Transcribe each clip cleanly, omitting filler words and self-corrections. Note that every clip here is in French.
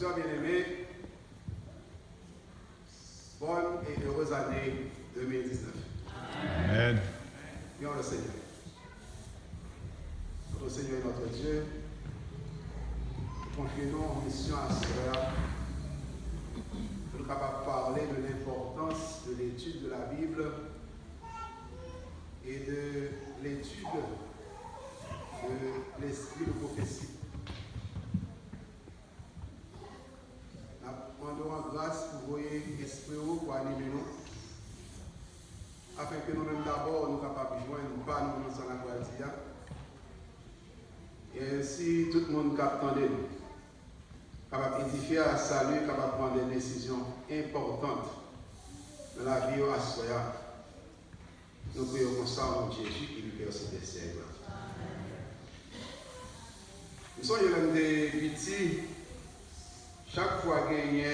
sœurs bien-aimées, bonne et heureuse année 2019. Amen. Prions le Seigneur. Notre Seigneur et notre Dieu, confions-nous en mission à cela, pour nous capables de parler de l'importance de l'étude de la Bible et de l'étude de l'esprit de prophétie. Nous demandons grâce pour vous esprit pour animer nous, afin que nous-mêmes d'abord nous capables de joindre pas nous dans la gloire. Et ainsi tout le monde capable nous, capable d'édifier à salut, capable de prendre des décisions importantes dans la vie à soi. Nous prions comme ça en Jésus qui lui perd ce destin. Nous sommes des petits, chaque fois qu'il y a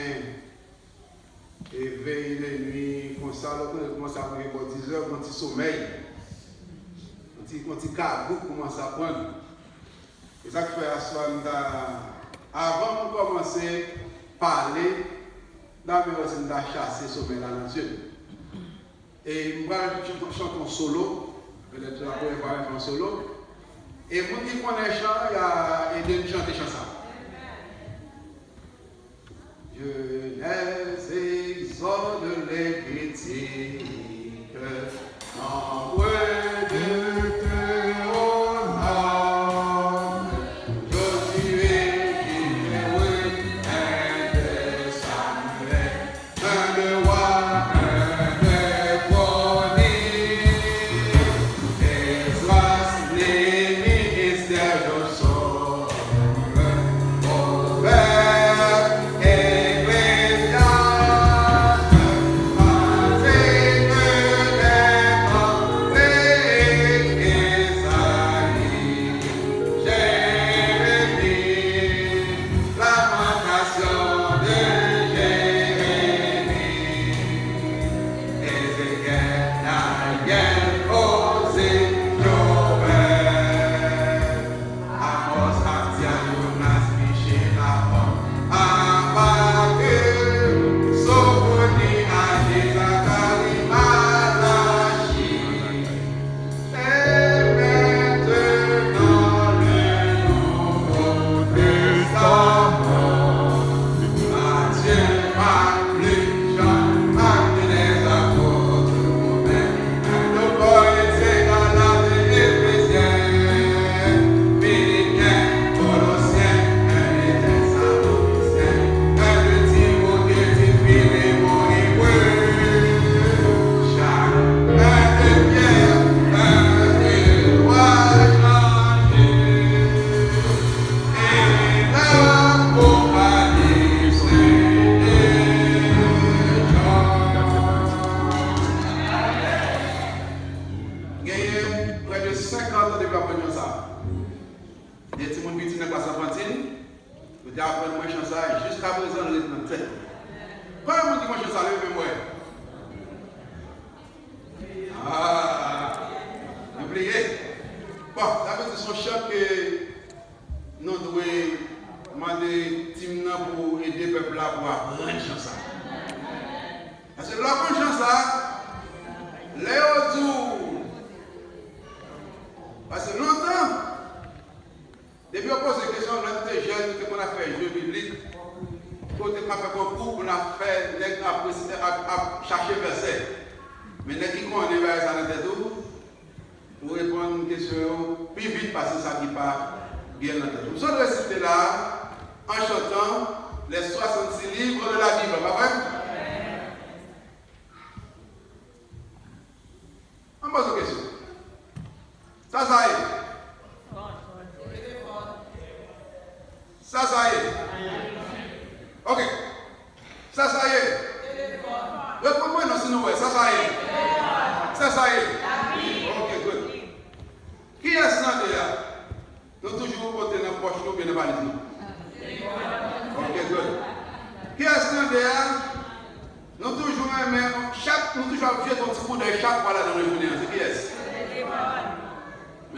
et veille de nuit, comme ça, on commence à prendre 10 heures, quand il sommeil, quand il cabou, commence à prendre. C'est ça que fait à soi, avant de commencer à parler, nous avons chassé le sommeil dans Dieu. Et moi, je chante en solo, peut-être la première fois en solo. Et vous qui connaissez chant, il y a aidé de chanter chanson. Je les exhorte les critiques, en de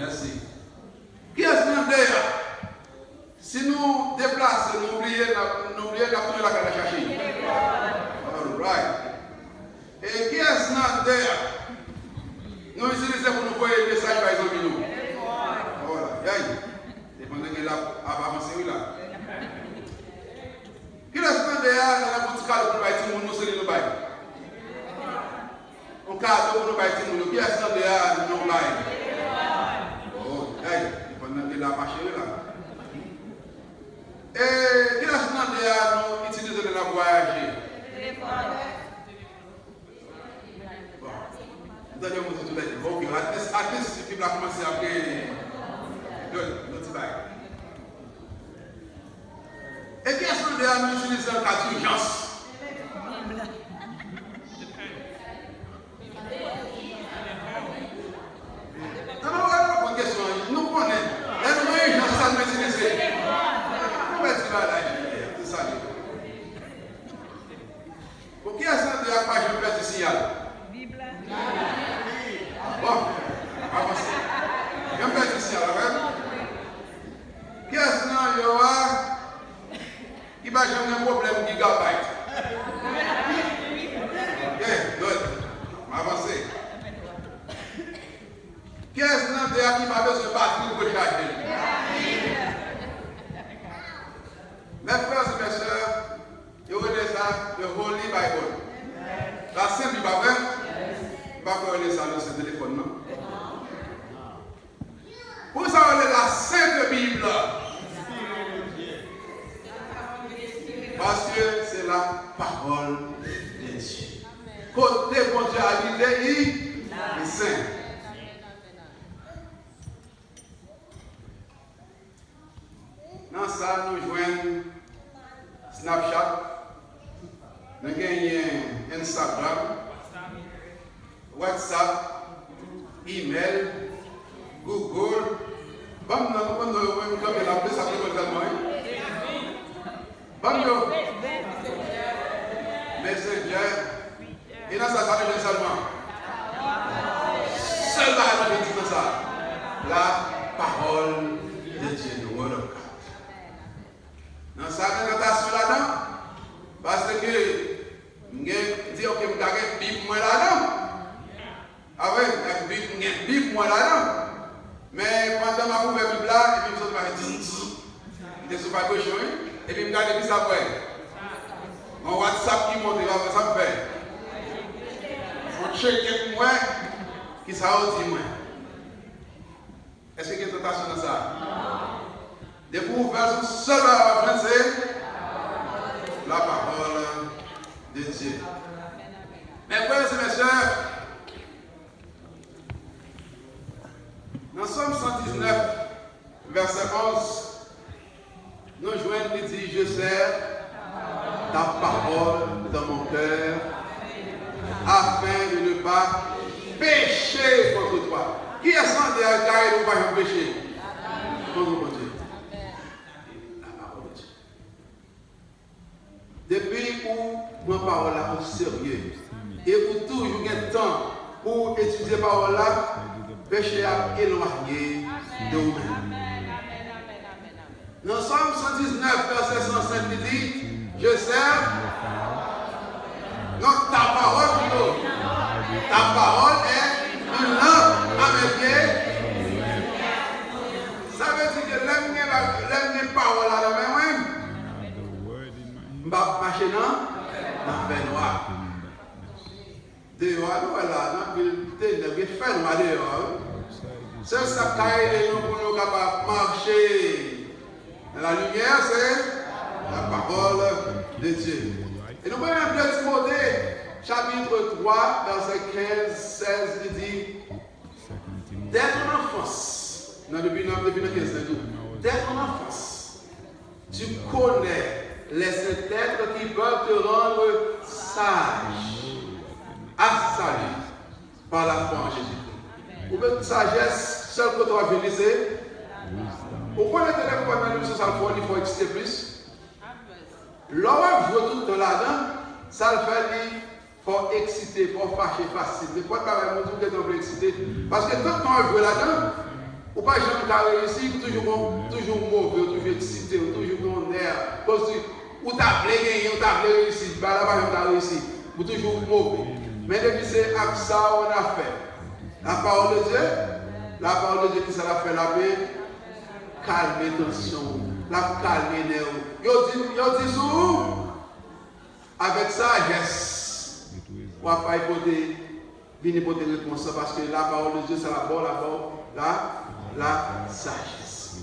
Merci. Qui est-ce qui est Si nous déplaçons, nous oublions Dieu, il a tourné la carte à chercher. All right. Et qui est-ce là? Nous utilisons pour nous envoyer des messages par exemple. Voilà. Et pendant qu'il a avancé, là. Qui est-ce là? Il y a un petit cadeau pour nous c'est nous bail. Un cadeau pour nous qui est-ce là? Nous bail. Oh, pendant qu'il a marché là. Et qui est-ce là? Nous utilisons de la voyager. Donnez-moi tout le temps. Ok, at least, people have commencé à appeler. Good, notre bail. Et qui est-ce qu'on a utilisé en cas d'urgence? Non, bonne question. Nous connaissons. Là, nous avons urgence, ça nous utilise. Comment est-ce que là, c'est ça? Pour qui est-ce qu'on a pas joué le signal? Bon, avancez. Il y a un petit ici, alors, qui est-ce qu'il y aura qui va jamais un problème gigabyte? Ok, good. Avancez. Qui est-ce qu'il y a qui va besoin de batterie pour charger? Mes frères et mes soeurs, il y aura déjà le Holy Bible. La Sainte Bible, pas qu'on ça dans ce téléphone, non? Pour ça, on est la Sainte Bible. Parce que c'est la parole de Dieu. Côté bon Dieu a dit, il est saint. Dans ça, nous joignons Snapchat, nous gagnons Instagram, WhatsApp, email, Google. Bon, nous avons la place à Messenger. Et dans ça, ça devient seulement. Seulement, je dis comme ça. La parole de Dieu, le word of God. Dans sa présentation là-dedans, parce que je dis, ok, je vais Bible moi là-dedans. Ah oui, Bible moi là-dedans. Mais pendant ma première Bible là, et puis je me suis pas cochon, et puis je me regarde puis ça après. Mon WhatsApp qui monte, ça me fait. Il faut checker moi, qui ça dit moi. Est-ce qu'il y a une tentation dans ça? Des versions seulement en français, la parole de Dieu. Mes frères et mes soeurs, dans Somme 119, verset 11, nous joignons qui dit, je sers ta parole dans mon cœur, afin de ne pas pécher contre toi. Qui est sans derrière car il ne va pas pécher? Contre mon Dieu. La parole de Dieu. Depuis où ma parole là au sérieux et où toujours un temps pour étudier la parole là, péché à éloigner de vous-même. Dans Somme 119, verset 105, il dit, je sers donc ta parole plutôt. Ta parole est une lampe à mes pieds. Ça veut dire que l'aime parole là dans mes mains. Je vais marcher dans la fin noire. Dehors, nous là, dans le fin noir dehors. C'est ça qui nous pour nous capables de marcher. La lumière, c'est la parole de Dieu. Et nous voyons un petit Timothée, chapitre 3, verset 15, 16, il dit, dès ton enfance, non, depuis le 15, dès ton enfance, tu connais les lettres qui peuvent te rendre sage, assailli par la foi en Jésus-Christ. Ou bien sagesse, seul que tu vas venir, c'est pourquoi le téléphone dans le social il faut exciter plus? L'homme joue tout le temps là-dedans, ça le fait, il faut exciter, il faut fâcher facile. Mais pourquoi tu as toujours excité? Parce que tout le temps joue là-dedans, ou pas jamais réussi, toujours mauvais, toujours excité, toujours bon air. ou t'as gagné, ou t'as réussi, bah là, par exemple, t'as réussi, ou toujours mauvais. Mais depuis c'est avec ça on a fait. La parole de Dieu qui ça l'a fait la paix, calmer tension, la calmer nerf. Yo dit sous, avec sagesse, on va pas écouter, venir pour te réponse parce que la parole de Dieu c'est la sagesse.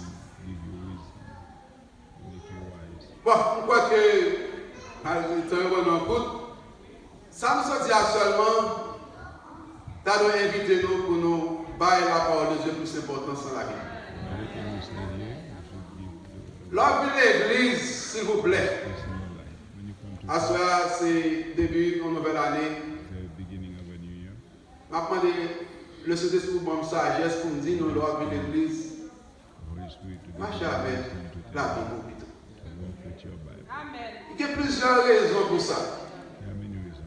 Bon, pourquoi que, ça nous sortit seulement, t'as nous invité nous pour nous bailler la parole de Dieu plus importante dans la vie. Lors de l'église, s'il vous plaît. À ce moment, c'est début de nouvelle année. Je vais demander le Saint-Esprit pour me sagesse pour me dire, nous, lors de l'église, marchez avec la Bible. Il y a plusieurs raisons pour ça.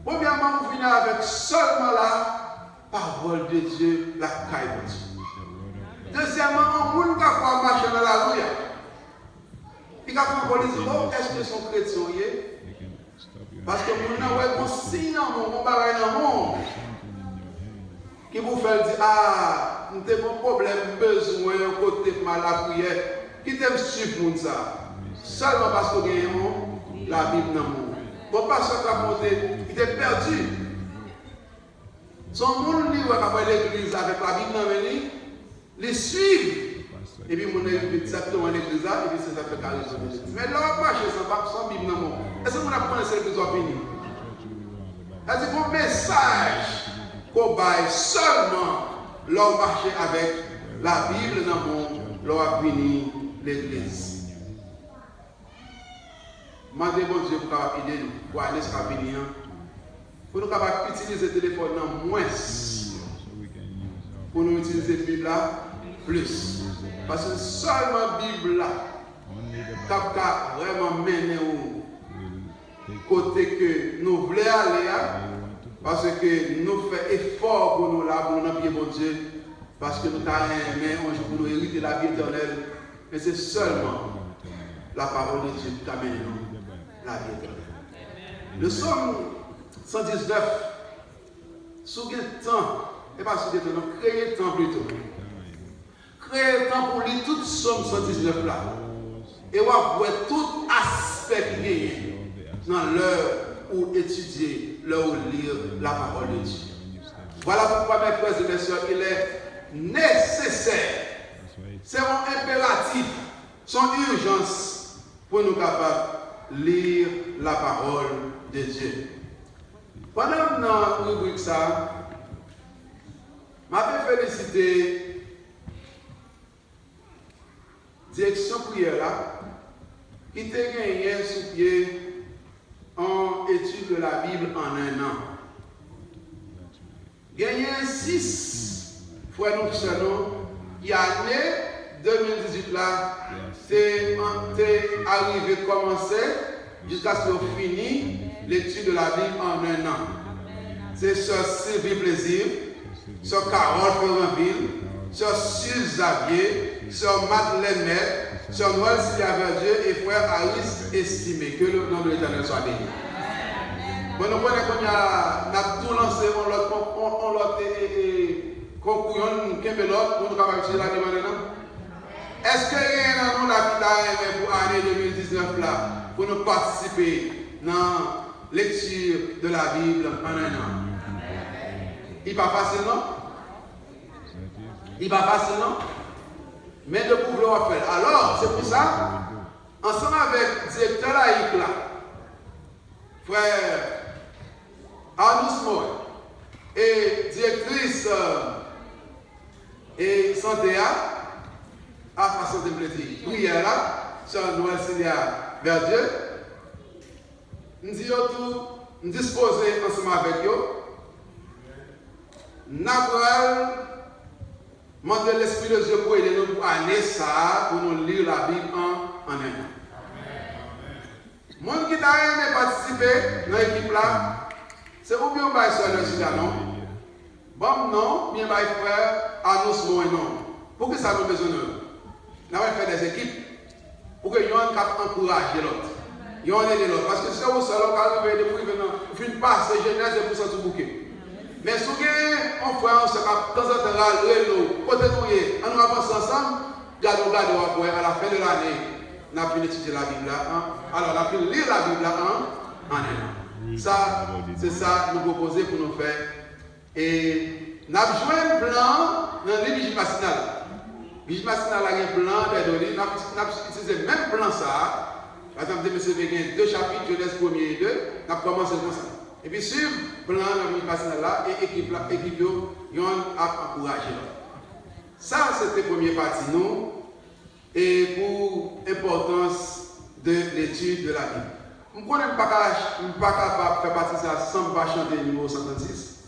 Premièrement, vous venez avec seulement la parole de Dieu, la caille de Dieu. Deuxièmement, un monde qui a marché dans la rue, il a dit, oh, est-ce que son chrétien est? Parce que nous avons un signe dans le monde, qui vous fait dire, ah, nous avons un problème, besoin, côté de mal à prière, qui t'aime suivre ça? Seulement parce que nous avons la Bible dans le monde. Bon, pas ce qu'il était perdu. Son monde libre après l'église avec la Bible dans le monde, les suivent. Et puis, on est exactement à l'église, et puis c'est ça fait carré sur l'église. Mais là, on marche sans Bible dans le monde. Est-ce que vous apprenez cette église au fini? C'est un message qu'on baille seulement l'on marche avec la Bible dans le monde, l'on a fini l'église. Mandez bon Dieu pour aider nous, pour aller jusqu'à venir, pour nous capables d'utiliser le téléphone moins, pour nous utiliser la Bible là plus. Parce que seulement la Bible là, capable vraiment mener au côté que nous voulons aller, parce que nous faisons effort pour nous là, pour nous bien bon Dieu, parce que nous avons aimé un jour pour nous hériter la vie éternelle, mais c'est seulement la parole de Dieu qui amène nous la vie éternelle. Le psaume 119, sous le temps, et pas sous le temps, créer le temps plutôt. Créer le temps pour lire tout le psaume 119 là. Et on va voir tout aspect qui est dans l'heure où étudier, l'heure où lire la parole de Dieu. Voilà pourquoi, mes frères et mes sœurs, il est nécessaire, c'est un impératif, son urgence pour nous capables de lire la parole de Dieu. Pendant que nous rubrique ça, je vais féliciter direction prière là, qui t'a gagné sous pied en étude de la Bible en un an. Gagné 6 frères nous qui année 2018 là, c'est arrivé à commencer jusqu'à ce qu'on finisse l'étude de la Bible en un an. C'est Sœur Sylvie Plaisir, Sœur Carole Ferranville, Sœur Suze Xavier, Sœur Madeleine Maître, Sœur Noël Sylvia Verdieu et Frère Alice Estimé. Que le nom de l'Éternel soit béni. Bon, nous connaissons qu'on a tout lancé, on l'a concours, on a l'autre pour nous capables de la Bible maintenant. Est-ce que rien dans nous qui pour l'année 2019 là, pour nous participer dans la lecture de la Bible en un an? Il n'est pas facile, non? Il n'est pas facile, non? Mais de pouvoir faire. Alors, c'est pour ça, ensemble avec le directeur laïque là, frère Arnous Moy, et directrice et santé à santé plaisir, prière là, sur Noël Sylvia Verdieu, nous disons tout, nous disposer ensemble avec eux, nous allons demander l'Esprit de Dieu pour aider nous pour aller ça, pour nous lire la Bible en un an. Monde qui t'a aimé participer dans l'équipe là, c'est ou bien on sur le Sud, non? Bon, non, bien frère, annonce moi non. Pour que ça nous besoin de nous? Nous allons faire des équipes pour que nous puissions encourager l'autre. Il y en a des autres. Parce que si vous salon, quand vous venez de une passe, Genèse et pour ça tout bouquet. Mais si vous avez un frère, on se cap, dans un temps, côté nous, on avance ensemble, regardons à la fin de l'année, on a fini d'étudier la Bible là. Alors, on a fini de lire la Bible là en un an. Ça, c'est ça nous proposer pour nous faire. Et nous avons joué un plan dans le vigile massinal. Le vigile massinal a un plan des données. Nous avons utilisé le même plan ça. Par exemple, M. Béguin, 2 chapitres, Genèse 1er et 2, nous avons commencé comme ça. Et puis, sur le plan dans le vigile massinal là, et l'équipe a encouragé. Ça, c'était la première partie, nous. Et pour l'importance de l'étude de la Bible. Je ne suis pas capable de faire partie de ça sans pas chanter le numéro 136.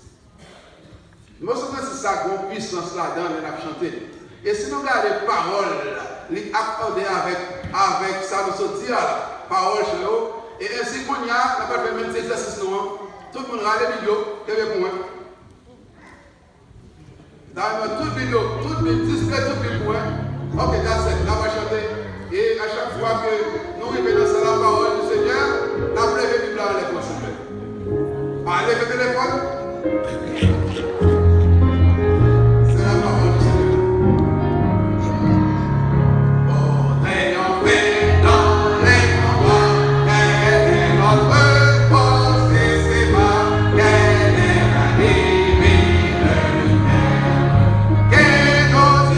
Le numéro 136, ça a une puissance là-dedans, on a chanté. Et si nous regardons les paroles, les accorder avec ça, nous sortir la parole chez nous, et ainsi qu'on y a, on n'a pas fait même ces exercices, tout le monde regarde les vidéos, et bien pour moi. Dans toute vidéo, toute display, tout le point. Ok, that's it, là on va chanter. Et à chaque fois que nous revenons sur la parole du Seigneur, nous avons levé la Bible à l'époque. Allez, le téléphone. C'est la parole du Seigneur. Oh, ayons fait dans les combats, quelle est notre force et c'est pas, quelle est la divine lumière, quelle est notre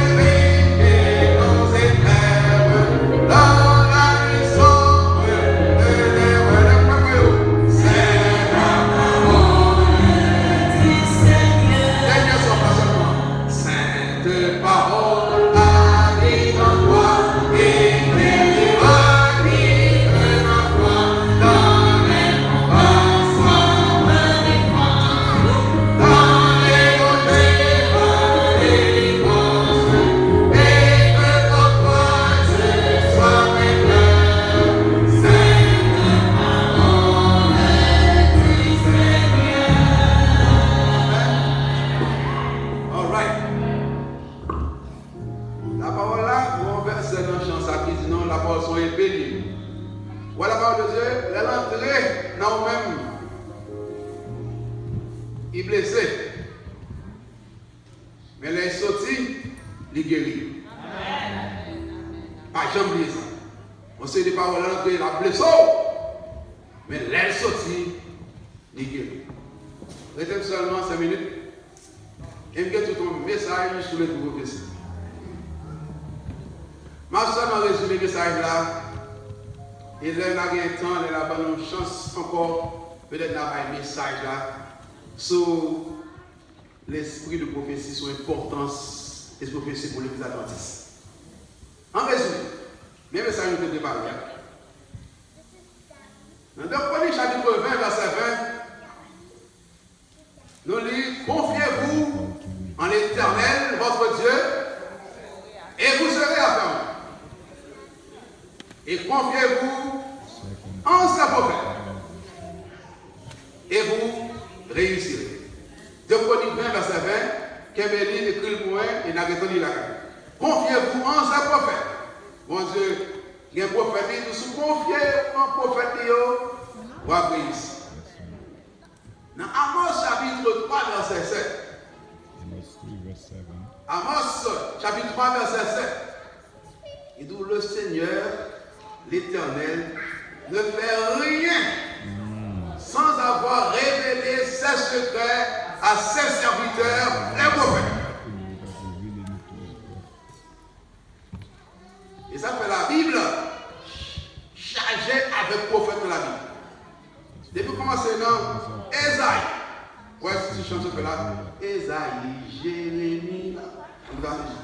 sur l'esprit de prophétie, sur l'importance des prophéties pour l'Église adventiste. En résumé, même ça nous était parlé. Dans le premier chapitre 20, verset 20, nous lisons: confiez-vous en l'Éternel, votre Dieu, et vous serez affermis. Et confiez-vous en sa prophète, et vous réussirez. 2 Chroniques 20, verset 20, Kéméline écrit le point et n'a pas tenu la carte. Confiez-vous en sa prophète. Mon Dieu, il y a un prophète, nous sommes confiés en prophète, vous avez réussi. Dans Amos chapitre 3, verset 7. Amos chapitre 3, verset 7. Il dit: le Seigneur, l'Éternel, ne fait rien sans avoir révélé ses secrets à ses serviteurs, les prophètes. Et ça fait la Bible chargée avec prophète de la Bible. Depuis commencer dans Ésaïe. Ouais, si tu chantes là, Ésaïe, Jérémie,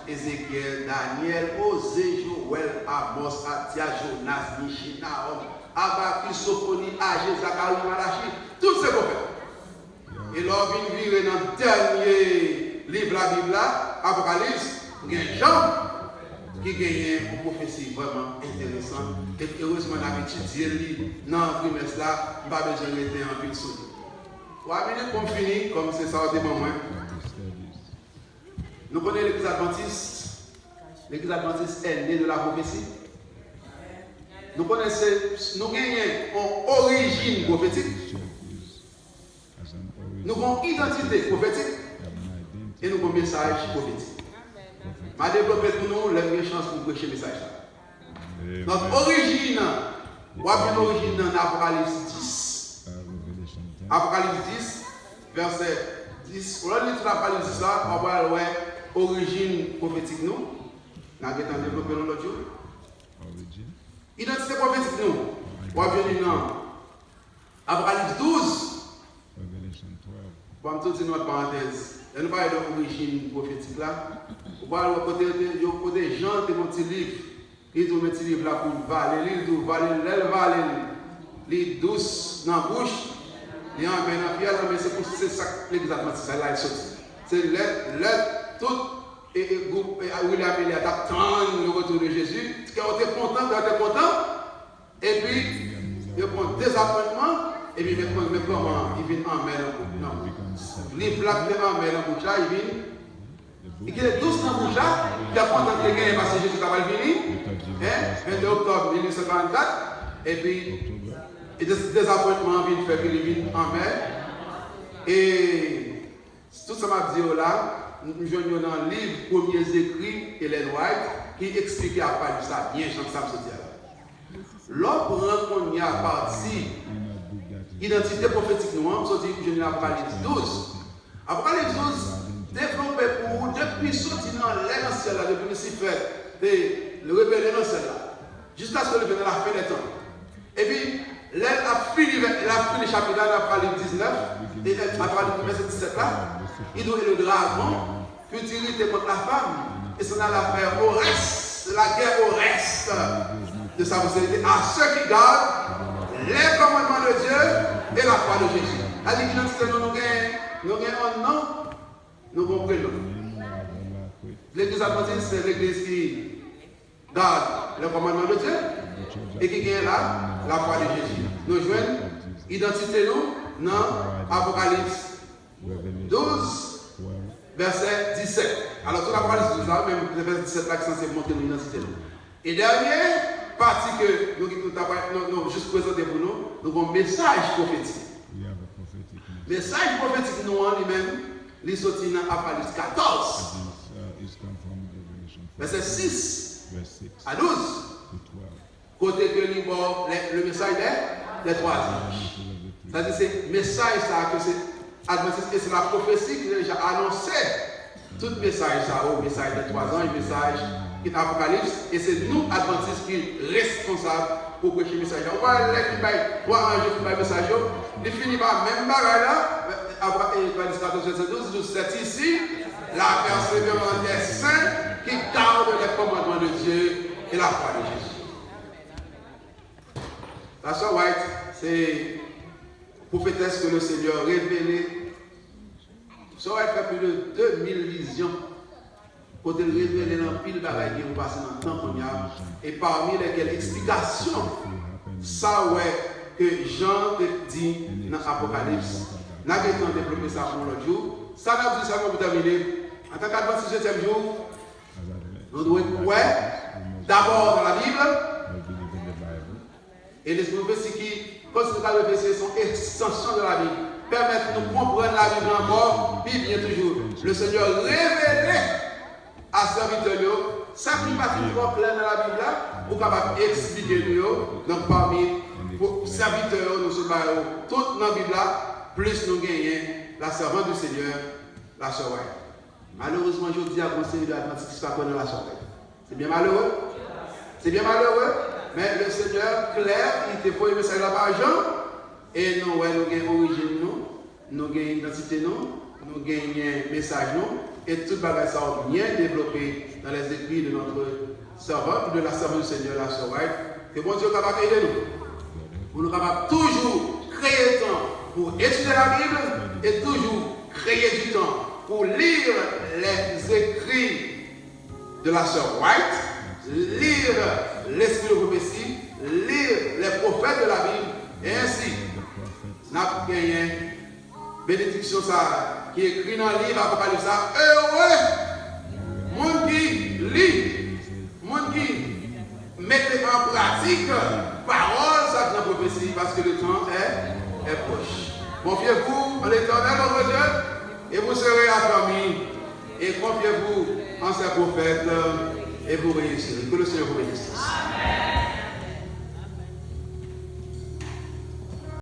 Ézéchiel, Daniel, Osée, Joël, Amos, Atia, Jonas, Michée, Nahum, Habakkuk, Sophonie, Agé, Zacharie, Malachi, tous ces prophètes. Et là, on vient virer dans le dernier livre de la Bible, Apocalypse, il y a Jean qui gagne une prophétie vraiment intéressante. Et heureusement, on a étudié dans le trimestre là, on n'a pas besoin d'être en plus de 3 minutes pour finir, comme c'est ça au moment. Nous connaissons l'Église adventiste. L'Église adventiste est née de la prophétie. nous connaissons, nous gagnons une origine prophétique, nous avons une identité prophétique et nous avons un message prophétique. Je vais développer pour nous la chance pour prêcher le message. Notre origine, on a une origine dans Apocalypse 10. Apocalypse 10, verset 10. On a lu l'Apocalypse 10 là, on va voir l'origine prophétique nous. Nous avons développé l'autre jour. Identité prophétique nous. On va venir dans Apocalypse 12. Bon, tout c'est notre parenthèse. Et nous parlons de l'origine prophétique là. On parle de côté Jean de mon petit livre. Il doit mettre ce livre là pour valer, il doit valer, il douce dans la bouche, il en met dans la pierre, mais c'est ça exactement ça là il sorti. C'est tout et William il attend le retour de Jésus. Quand on est content, et puis il prend désappointement, et puis comment il vient en mer dans la bouche. Livre là il en met dans la bouche là, il vient. Et qu'il est douce dans la bouche là, il a content de gagner parce que Jésus va venir. 22 octobre 1944, et puis des appointements viennent faire qu'il vienne en mer. Et tout ça m'a dit là, nous joignons dans le livre Premiers écrits Ellen White qui explique à part de ça, bien chant ça me dit. L'homme qu'on y a parti identité prophétique nous, on dit que je n'ai Apocalypse 12. Apocalypse 12 développé pour depuis sortir dans l'ancien là, depuis Lucifer, le rebelle dans l'ancien là, jusqu'à ce que le vienne la fin des temps. Et puis, elle a fini le chapitre d'Apocalypse 19, et Apocalypse verset 17 là, il doit le dragon, futilité contre la femme, et ça n'a l'affaire au reste, la guerre au reste de sa possibilité, à ceux qui gardent les commandements de Dieu et la foi de Jésus. La divinité, nous avons un nom. Nous comprenons. L'église adventiste, c'est l'église qui garde le commandement de Dieu et qui gagne là la foi de Jésus. Nous jouons identité nous dans Apocalypse 12, verset 17. Alors, tout l'Apocalypse 12, même le verset 17 là, qui est censé montrer l'identité. Et dernière partie que nous avons juste présenté pour nous, nous avons un message prophétique. Message prophétique nous en lui-même. Il sorti dans Apocalypse 14, verset 6 à 12. Côté que le message des trois anges. C'est-à-dire c'est le message ça, que c'est Adventiste, et c'est la prophétie qui a déjà annoncé tout le message ça, au message des trois anges, le message qui est Apocalypse, et c'est nous, Adventistes, qui sommes responsables pour prêcher le message. On va aller trois anges qui font le message, ils finissent par même bagaille là. Apocalypse 14, verset 12, c'est ici la persévérance des saints qui gardent les commandements de Dieu et la foi de Jésus. La sœur White, c'est prophétesse que le Seigneur a révélée. Sœur White fait plus de 2000 visions. Quand elle révèle dans pile de bagages qui ont passé dans le temps qu'on y a. Et parmi lesquelles explications, ça ouais, que Jean te dit dans l'Apocalypse. Nous avons développé ça pour l'autre jour. Ça n'a dit ça pour terminer. En tant qu'Adventiste jour, nous devons croire d'abord dans la Bible. Et les prophéties qui, quand nous avons fait, sont extensions de la Bible. Permettent de nous comprendre la Bible encore, puis bien toujours. Le Seigneur révélé à serviteur, ça qui va finir clair dans la Bible là, pour capable expliquer nous. Donc parmi les serviteurs, nous sommes tout dans la Bible là. Plus nous gagnons la servante du Seigneur, la sœur White. Malheureusement, je dis à mon Seigneur de l'Atlantique qui ne pas connaître la sœur White. C'est bien malheureux. C'est bien malheureux. Mais le Seigneur, clair, il te faut un message là par Jean. Et nous, ouais, nous gagnons l'origine, nous gagnons l'identité, nous gagnons le message, et tout le bagage ça bien développé dans les écrits de notre servante, de la servante du Seigneur, la sœur White. Que bon Dieu est capable d'aider nous. Pour nous capable toujours créer le temps pour étudier la Bible et toujours créer du temps pour lire les écrits de la sœur White, lire l'esprit de prophétie, lire les prophètes de la Bible, et ainsi, nous avons gagné bénédiction ça, qui est écrit dans le livre Apocalypse. Heureux, monde qui lit, monde qui mettez en pratique parole, ça dans la prophétie, parce que le temps est proche. Confiez-vous en l'Éternel, votre Dieu, et vous serez affermis. Et confiez-vous en ses prophètes, et vous réussirez. Que le Seigneur vous bénisse. Amen.